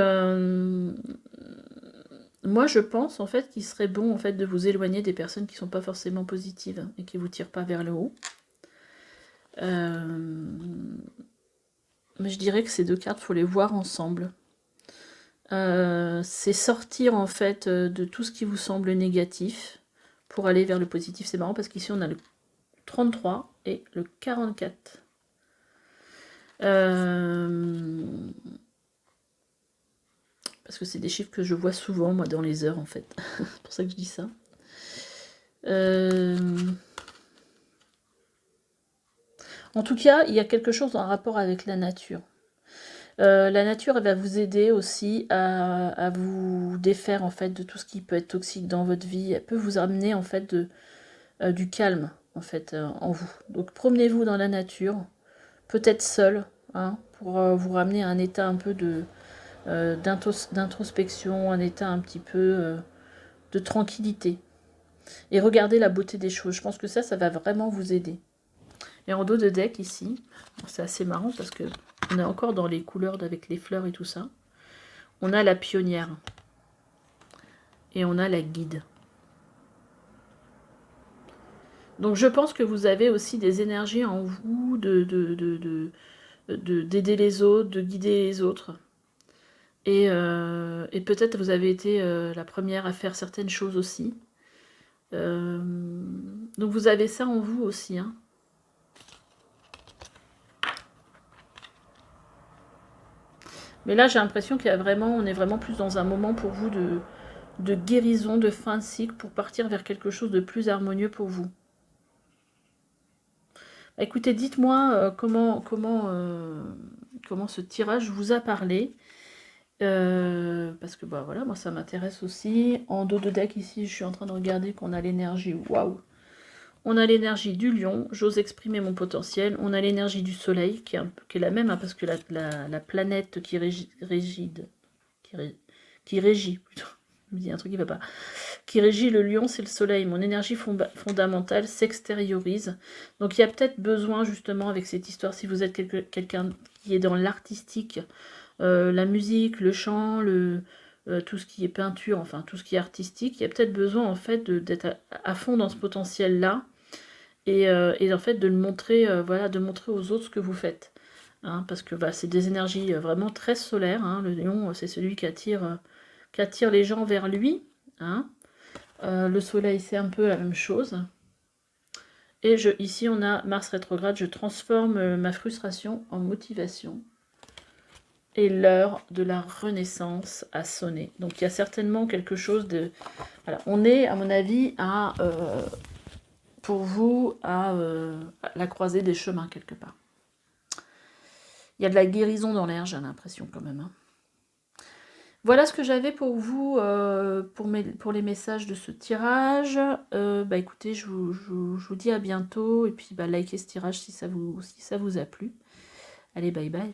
moi, je pense, en fait, qu'il serait bon, en fait, de vous éloigner des personnes qui ne sont pas forcément positives et qui ne vous tirent pas vers le haut. Mais je dirais que ces deux cartes, il faut les voir ensemble. C'est sortir, en fait, de tout ce qui vous semble négatif pour aller vers le positif. C'est marrant parce qu'ici, on a le 33 et le 44. Parce que c'est des chiffres que je vois souvent, moi, dans les heures, en fait. C'est pour ça que je dis ça. En tout cas, il y a quelque chose en rapport avec la nature. La nature, elle va vous aider aussi à vous défaire, en fait, de tout ce qui peut être toxique dans votre vie. Elle peut vous amener, en fait, du calme, en fait, en vous. Donc, promenez-vous dans la nature, peut-être seul, hein, pour vous ramener à un état un peu d'introspection, un état un petit peu de tranquillité. Et regardez la beauté des choses. Je pense que ça va vraiment vous aider. Et en dos de deck, ici, c'est assez marrant parce que on est encore dans les couleurs avec les fleurs et tout ça. On a la pionnière. Et on a la guide. Donc je pense que vous avez aussi des énergies en vous d'aider les autres, de guider les autres. Et peut-être vous avez été la première à faire certaines choses aussi. Donc vous avez ça en vous aussi, hein. Mais là, j'ai l'impression qu'on est vraiment plus dans un moment pour vous de guérison, de fin de cycle, pour partir vers quelque chose de plus harmonieux pour vous. Écoutez, dites-moi comment ce tirage vous a parlé. Parce que bah voilà, moi ça m'intéresse aussi. En dos de deck ici, je suis en train de regarder qu'on a l'énergie. Waouh! On a l'énergie du lion, j'ose exprimer mon potentiel. On a l'énergie du soleil, qui est la même, hein, parce que la planète qui régit plutôt, je me dis un truc qui va pas, qui régit le lion, c'est le soleil. Mon énergie fondamentale s'extériorise. Donc il y a peut-être besoin justement avec cette histoire, si vous êtes quelqu'un qui est dans l'artistique, la musique, le chant, tout ce qui est peinture, enfin tout ce qui est artistique, il y a peut-être besoin en fait d'être à fond dans ce potentiel-là et en fait de le montrer, voilà, de montrer aux autres ce que vous faites. Hein, parce que bah, c'est des énergies vraiment très solaires. Hein. Le lion, c'est celui qui attire les gens vers lui. Hein. Le soleil, c'est un peu la même chose. Et ici, on a Mars rétrograde. Je transforme ma frustration en motivation. Et l'heure de la renaissance a sonné. Donc, il y a certainement quelque chose de... Voilà. On est, à mon avis, pour vous, à la croisée des chemins, quelque part. Il y a de la guérison dans l'air, j'ai l'impression, quand même. Hein. Voilà ce que j'avais pour vous, pour les messages de ce tirage. Bah écoutez, je vous dis à bientôt. Et puis, bah, likez ce tirage si ça vous a plu. Allez, bye bye.